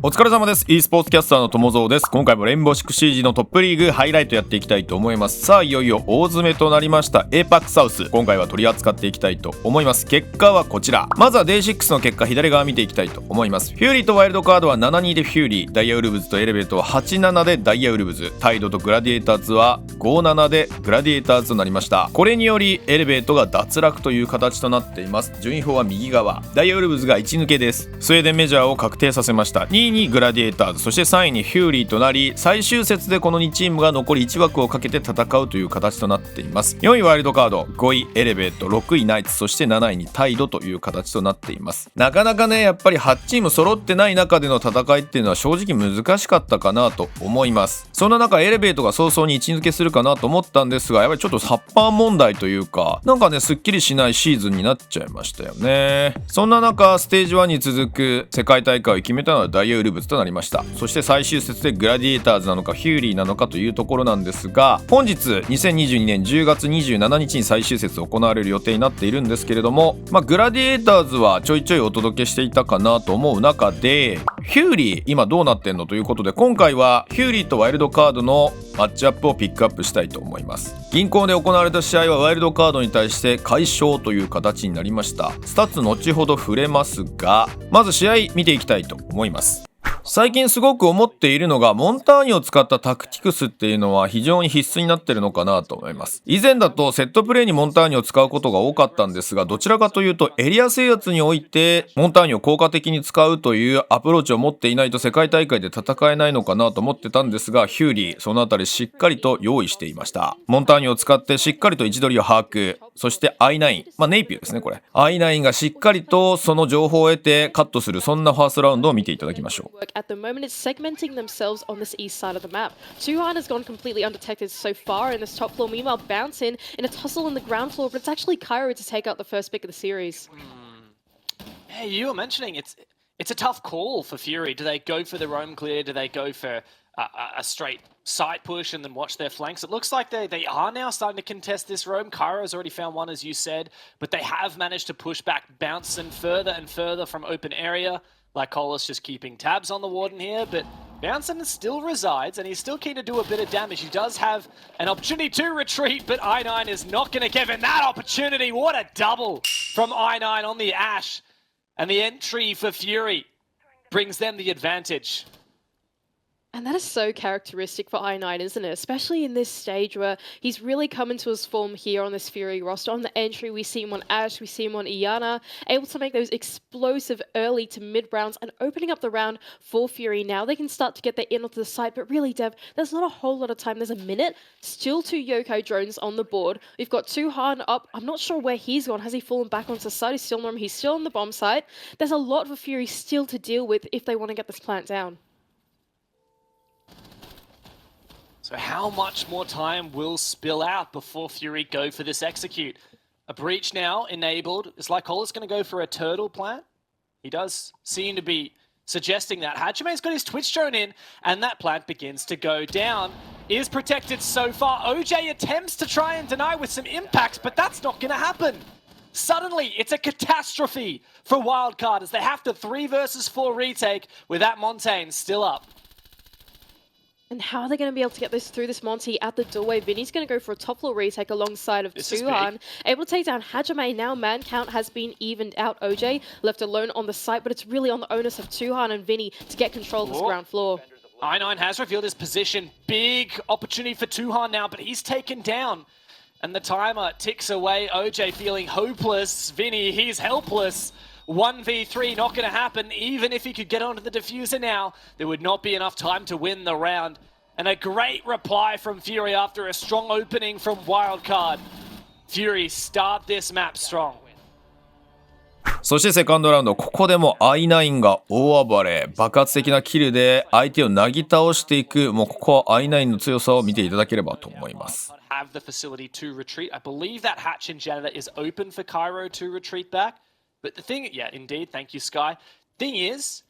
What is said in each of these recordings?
お疲れ様です。e スポーツキャスターのともぞうです。今回もレインボーシックスシージのトップリーグハイライトやっていきたいと思います。さあいよいよ大詰めとなりました APAC サウス、今回は取り扱っていきたいと思います。結果はこちら。まずは Day6 の結果、左側見ていきたいと思います。フューリーとワイルドカードは 7-2 でフューリー、ダイヤウルブズとエレベートは 8-7 でダイヤウルブズ、タイドとグラディエーターズは 5-7 でグラディエーターズとなりました。これによりエレベートが脱落という形となっています。順位表は右側、ダイヤウルブズが1抜けです。スウェーデンメジャーを確定させました。2位にグラディエーターズ、そして3位にフューリーとなり、最終節でこの2チームが残り1枠をかけて戦うという形となっています。4位ワイルドカード、5位エレベート、6位ナイツ、そして7位にタイドという形となっています。なかなかね、やっぱり8チーム揃ってない中での戦いっていうのは正直難しかったかなと思います。そんな中エレベートが早々に1抜けするかなと思ったんですが、やっぱりちょっとサッパー問題というか、なんかね、すっきりしないシーズンになっちゃいましたよね。そんな中ステージ1に続く世界大会を決めたのはダイヤウルブズとなりました。そして最終節でグラディエーターズなのかフューリーなのかというところなんですが、本日2022年10月27日に最終節行われる予定になっているんですけれども、グラディエーターズはちょいちょいお届けしていたかなと思う中で、フューリー今どうなってんのということで、今回はフューリーとワイルドカードのマッチアップをピックアップしたいと思います。銀行で行われた試合はワイルドカードに対して快勝という形になりました。スタッツ後ほど触れますが、まず試合見ていきたいと思います。最近すごく思っているのが、モンターニュを使ったタクティクスっていうのは非常に必須になってるのかなと思います。以前だとセットプレーにモンターニュを使うことが多かったんですが、どちらかというとエリア制圧においてモンターニュを効果的に使うというアプローチを持っていないと世界大会で戦えないのかなと思ってたんですが、ヒューリーそのあたりしっかりと用意していました。モンターニュを使ってしっかりと位置取りを把握、そして I9、ネイピューですね、これ I9 がしっかりとその情報を得てカットする、そんなファーストラウンドを見ていただきましょう。At the moment, it's segmenting themselves on this east side of the map. Tuhan has gone completely undetected so far in this top floor. Meanwhile, Bounce in a tussle in the ground floor, but it's actually Cairo to take out the first pick of the series. Hey, you were mentioning it's a tough call for Fury. Do they go for the roam clear? Do they go for a straight side push and then watch their flanks? It looks like they are now starting to contest this roam. Cairo's already found one, as you said, but they have managed to push back Bounce and further from open area. Like Colas just keeping tabs on the Warden here, but Bounson still resides and he's still keen to do a bit of damage. He does have an opportunity to retreat, but I9 is not going to give him that opportunity. What a double from I9 on the Ash. And the entry for Fury brings them the advantage. And that is so characteristic for I9, isn't it? Especially in this stage where he's really come into his form here on this Fury roster. On the entry, we see him on Ash, we see him on Iana, able to make those explosive early to mid rounds and opening up the round for Fury. Now they can start to get their in onto the site, but really, Dev, there's not a whole lot of time. There's a minute, still 2 Yoko drones on the board. We've got Tuhan up. I'm not sure where he's gone. Has he fallen back onto the site? He's still on him. He's still on the bomb site. There's a lot for Fury still to deal with if they want to get this plant down. So how much more time will spill out before Fury go for this execute? A breach now enabled. It's like Cola's going to go for a turtle plant. He does seem to be suggesting that. Hachime's got his Twitch drone in, and that plant begins to go down. Is protected so far. OJ attempts to try and deny with some impacts, but that's not going to happen. Suddenly, it's a catastrophe for WildCard as they have to 3 versus 4 retake with that Montaigne still up. And how are they going to be able to get this through this Monty at the doorway? Vinny's going to go for a top floor retake alongside of Tuhan. Able to take down Hajime. Now man count has been evened out. OJ left alone on the site, but it's really on the onus of Tuhan and Vinny to get control of this ground floor. I9 has revealed his position. Big opportunity for Tuhan now, but he's taken down. And the timer ticks away. OJ feeling hopeless. Vinny, he's helpless. 1v3 not going to happen. Even if he could get onto the diffuser now, there would not be enough time to win the round. And a great reply from Fury after a strong opening from WildCard. Fury start this map strong. そしてセカンドラウンド、ここでも I9 が大暴れ、爆発的なキルで相手をなぎ倒していく。もうここは I9 の強さを見ていただければと思います。Have the facility to retreat. I believe that hatch in Janitor is open for Cairo to retreat back. But the thing, yeah, indeed, thank you, Sky. Thing is,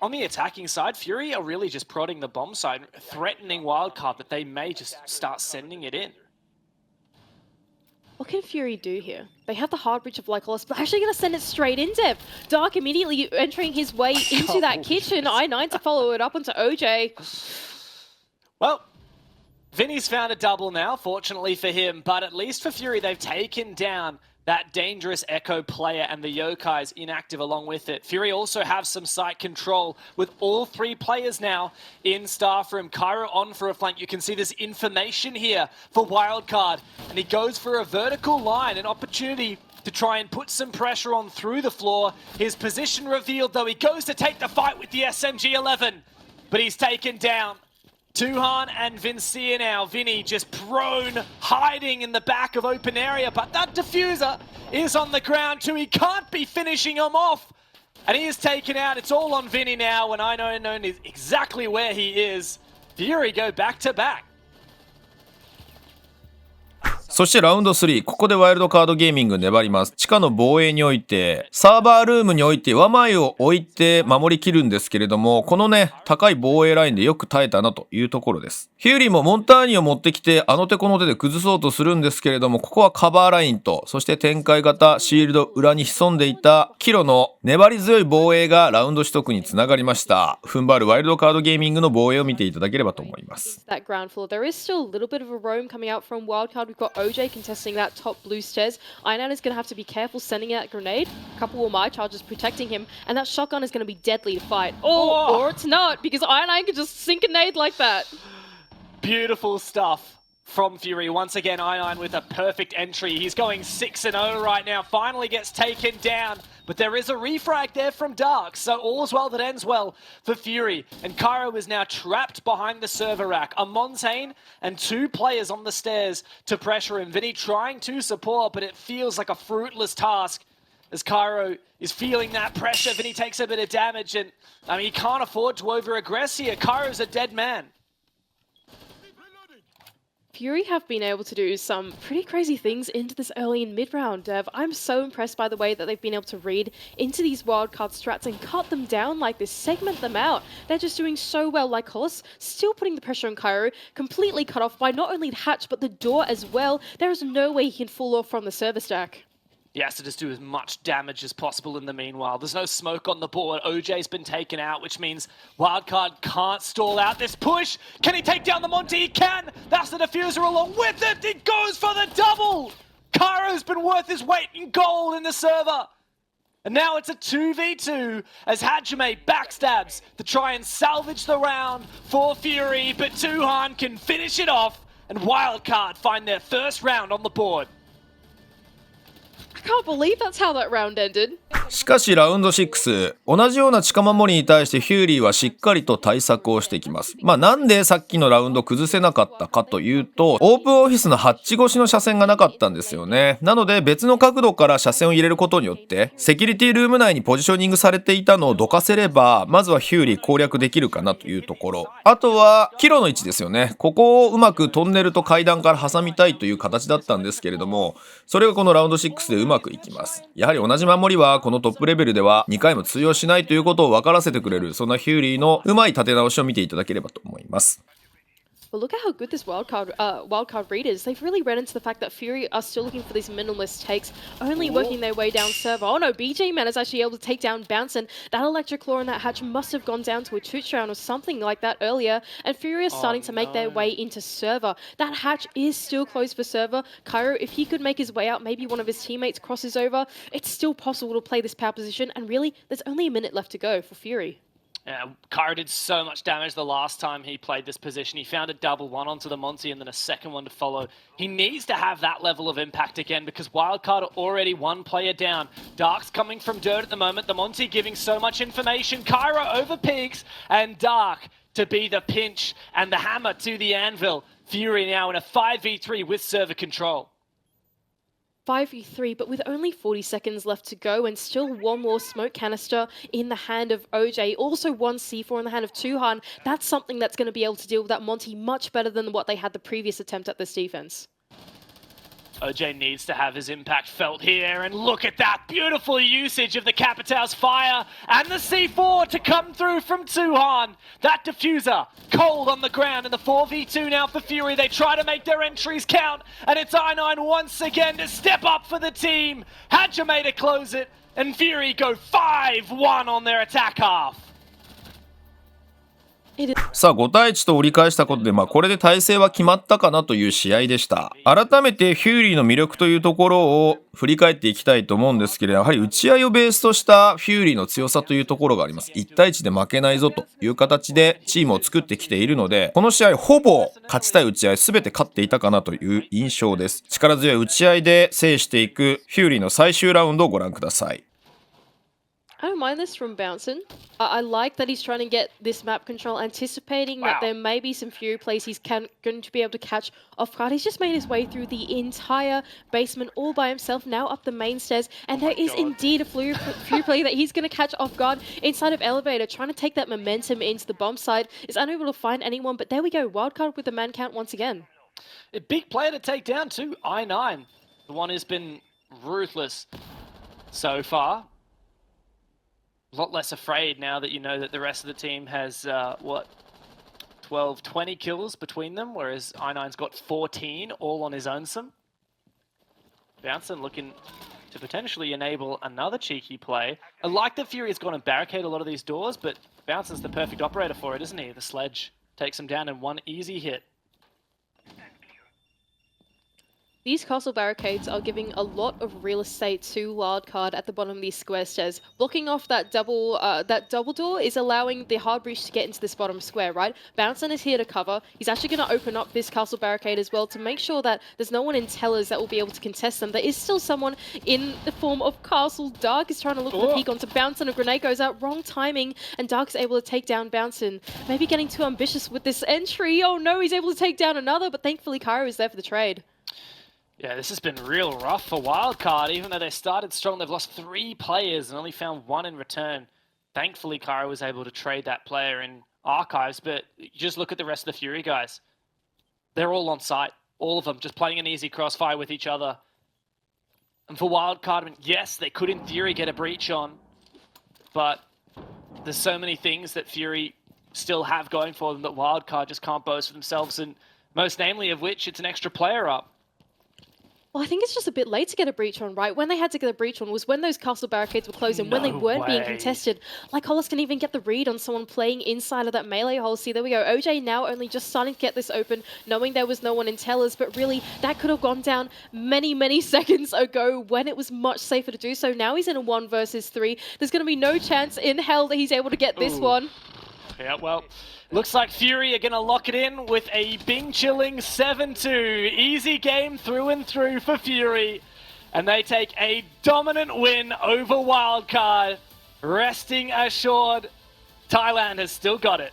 on the attacking side, Fury are really just prodding the bomb side, threatening Wildcard that they may just start sending it in. What can Fury do here? They have the hard reach of Lycolis, but actually going to send it straight in depth. Dark immediately entering his way into that kitchen. I9 to follow it up onto OJ. Well, Vinny's found a double now, fortunately for him, but at least for Fury, they've taken down that dangerous Echo player, and the Yokai's inactive along with it. Fury also have some site control with all three players now in staff room. Cairo on for a flank. You can see this information here for Wildcard, and he goes for a vertical line, an opportunity to try and put some pressure on through the floor. His position revealed, though. He goes to take the fight with the SMG-11, but he's taken down. Tuhan and Vincia now. Vinny just prone, hiding in the back of open area, but that diffuser is on the ground too. He can't be finishing him off, and he is taken out. It's all on Vinny now, and I know exactly where he is. Fury go back to back. そしてラウンド3、ここでワイルドカードゲーミング粘ります。地下の防衛において、サーバールームにおいてワマイを置いて守りきるんですけれども、このね、高い防衛ラインでよく耐えたなというところです。ヒューリーもモンターニを持ってきて、あの手この手で崩そうとするんですけれども、ここはカバーラインと、そして展開型シールド裏に潜んでいたキロの粘り強い防衛がラウンド取得につながりました。踏ん張るワイルドカードゲーミングの防衛を見ていただければと思います。That ground floor. There is still a little bit of a roam coming out from Wildcard. We've got OJ contesting that top blue stairs. I9 is going to have to be careful sending out a grenade. A couple more my charges protecting him, and that shotgun is going to be deadly to fight. Or it's not, because I9 can just sink a nade like that. Beautiful stuff from Fury. Once again, I9 with a perfect entry. He's going 6-0 right now. Finally gets taken down. But there is a refrag there from Dark, so all's well that ends well for Fury. And Cairo is now trapped behind the server rack. A Montaigne and two players on the stairs to pressure him. Vinny trying to support, but it feels like a fruitless task as Cairo is feeling that pressure. Vinny takes a bit of damage, and I mean, he can't afford to over-aggress here. Cairo's a dead man. Fury have been able to do some pretty crazy things into this early and mid-round, Dev. I'm so impressed by the way that they've been able to read into these wildcard strats and cut them down like this, segment them out. They're just doing so well. Like Hollis, still putting the pressure on Cairo, completely cut off by not only the hatch, but the door as well. There is no way he can fall off from the server stack. He has to just do as much damage as possible in the meanwhile. There's no smoke on the board. OJ's been taken out, which means Wildcard can't stall out this push. Can he take down the Monty? He can! That's the diffuser along with it! He goes for the double! Cairo's been worth his weight in gold in the server! And now it's a 2v2 as Hajime backstabs to try and salvage the round for Fury, but Tuhan can finish it off, and Wildcard find their first round on the board. I can't believe that's how that round ended. しかしラウンド6、同じような地下守りに対してヒューリーはしっかりと対策をしていきます。なんでさっきのラウンド崩せなかったかというと、オープンオフィスのハッチ越しの車線がなかったんですよね。なので別の角度から車線を入れることによって、セキュリティルーム内にポジショニングされていたのをどかせれば、まずはヒューリー攻略できるかなというところ。あとは、キロの位置ですよね。ここをうまくトンネルと階段から挟みたいという形だったんですけれども、それがこのラウンド6でうまくいきます。やはり同じ守りはこのトップレベルでは2回も通用しないということを分からせてくれる、そんなヒューリーのうまい立て直しを見ていただければと思います。Well, look at how good this wildcard read is. They've really read into the fact that Fury are still looking for these minimalist takes, only working their way down server. Oh no, BJ Man is actually able to take down Bounce, and that electric claw in that hatch must have gone down to a touch round or something like that earlier, and Fury is starting to make their way into server. That hatch is still closed for server. Cairo, if he could make his way out, maybe one of his teammates crosses over, it's still possible to play this power position, and really, there's only a minute left to go for Fury. Cairo did so much damage the last time he played this position. He found a double one onto the Monty and then a second one to follow. He needs to have that level of impact again because Wildcard are already one player down. Dark's coming from dirt at the moment. The Monty giving so much information. Cairo over Pigs and Dark to be the pinch and the hammer to the anvil. Fury now in a 5v3 with server control. 5v3, but with only 40 seconds left to go and still one more smoke canister in the hand of OJ, also one C4 in the hand of Tuhan. That's something that's going to be able to deal with that Monty much better than what they had the previous attempt at this defense. OJ needs to have his impact felt here, and look at that beautiful usage of the Capitão's fire and the C4 to come through from Tuhan. That diffuser cold on the ground in the 4v2 now for Fury. They try to make their entries count, and it's I9 once again to step up for the team. Hajime to close it, and Fury go 5-1 on their attack half. さあ5対1と折り返したことで、これで体制は決まったかなという試合でした。改めてフューリーの魅力というところを振り返っていきたいと思うんですけれど、やはり打ち合いをベースとしたフューリーの強さというところがあります。1対1で負けないぞという形でチームを作ってきているので、この試合ほぼ勝ちたい打ち合い全て勝っていたかなという印象です。力強い打ち合いで制していくフューリーの最終ラウンドをご覧ください。I don't mind this from Bouncin. I like that he's trying to get this map control, anticipating that there may be some Fury plays he's going to be able to catch off guard. He's just made his way through the entire basement all by himself, now up the main stairs, and there is indeed a Fury play that he's going to catch off guard inside of elevator, trying to take that momentum into the bomb side. Is unable to find anyone, but there we go, wildcard with the man count once again. A big player to take down too, I9. The one who's been ruthless so far. A lot less afraid now that you know that the rest of the team has, 12, 20 kills between them, whereas I9's got 14, all on his own some. Bouncin looking to potentially enable another cheeky play. I like that Fury has gone and barricade a lot of these doors, but Bouncin's the perfect operator for it, isn't he? The sledge takes him down in one easy hit. These castle barricades are giving a lot of real estate to wildcard at the bottom of these square stairs. Blocking off that double door is allowing the hard breach to get into this bottom square, right? Bouncin is here to cover. He's actually going to open up this castle barricade as well to make sure that there's no one in tellers that will be able to contest them. There is still someone in the form of Castle. Dark is trying to look for the peek onto Bouncin. A grenade goes out, wrong timing, and Dark is able to take down Bouncin. Maybe getting too ambitious with this entry. Oh no, he's able to take down another, but thankfully Cairo is there for the trade. Yeah, this has been real rough for wildcard. Even though they started strong, they've lost 3 players and only found 1 in return. Thankfully, Cairo was able to trade that player in archives, but you just look at the rest of the Fury guys. They're all on site. All of them just playing an easy crossfire with each other. And for wildcard, I mean, yes, they could in theory get a breach on, but there's so many things that Fury still have going for them that wildcard just can't boast for themselves, and most namely of which it's an extra player up. Well, I think it's just a bit late to get a breach on, right? When they had to get a breach on was when those castle barricades were closed and when they weren't being contested. Like, Hollis can even get the read on someone playing inside of that melee hole. See, there we go. OJ now only just starting to get this open, knowing there was no one in tellers, but really, that could have gone down many, many seconds ago when it was much safer to do so. Now he's in a 1 versus 3. There's going to be no chance in hell that he's able to get this one. Yeah, well, looks like Fury are going to lock it in with a bing-chilling 7-2. Easy game through and through for Fury. And they take a dominant win over wildcard. Resting assured, Thailand has still got it.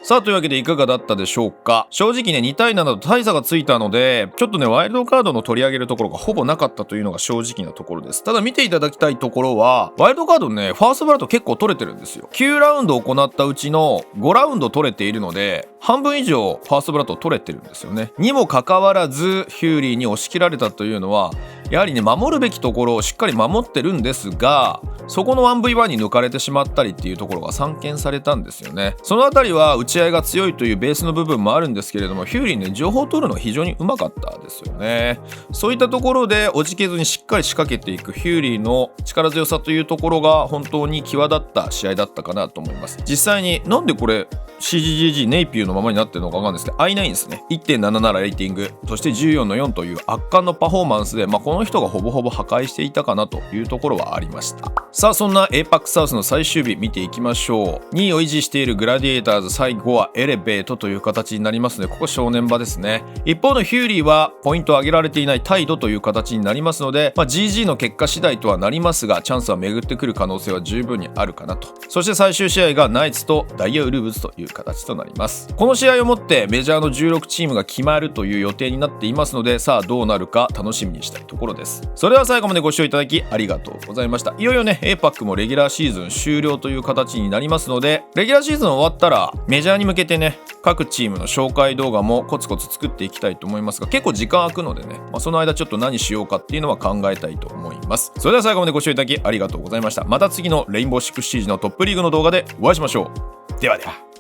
さあというわけでいかがだったでしょうか。正直ね2対7と大差がついたのでちょっとねワイルドカードの取り上げるところがほぼなかったというのが正直なところです。ただ見ていただきたいところはワイルドカードねファーストブラッド結構取れてるんですよ。9ラウンド行ったうちの5ラウンド取れているので半分以上ファーストブラッド取れてるんですよね。にもかかわらずフューリーに押し切られたというのはやはりね守るべきところをしっかり守ってるんですがそこの 1v1 に抜かれてしまったりっていうところが散見されたんですよね。そのあたりは打ち合いが強いというベースの部分もあるんですけれどもフューリーね情報を取るの非常にうまかったですよね。そういったところでおじけずにしっかり仕掛けていくフューリーの力強さというところが本当に際立った試合だったかなと思います。実際になんでこれ CGGG ネイピューのままになってるのかわかんないですけど i9 ですね 1.77 レーティングそして 14-4 という圧巻のパフォーマンスで、この人がほぼほぼ破壊していたかなというところはありました。さあそんな APAC South の最終日見ていきましょう。2位を維持しているグラディエーターズ最後はエレベートという形になりますのでここ正念場ですね。一方のヒューリーはポイントを上げられていない態度という形になりますので、GG の結果次第とはなりますがチャンスは巡ってくる可能性は十分にあるかなと。そして最終試合がナイツとダイヤウルブズという形となります。この試合をもってメジャーの16チームが決まるという予定になっていますので、さあどうなるか楽しみにしたいところです。それでは最後までご視聴いただきありがとうございました。いよいよね APAC もレギュラーシーズン終了という形になりますので、レギュラーシーズン終わったらメジャーに向けてね各チームの紹介動画もコツコツ作っていきたいと思いますが、結構時間空くのでね、その間ちょっと何しようかっていうのは考えたいと思います。それでは最後までご視聴いただきありがとうございました。また次のレインボーシックスシージのトップリーグの動画でお会いしましょう。ではでは。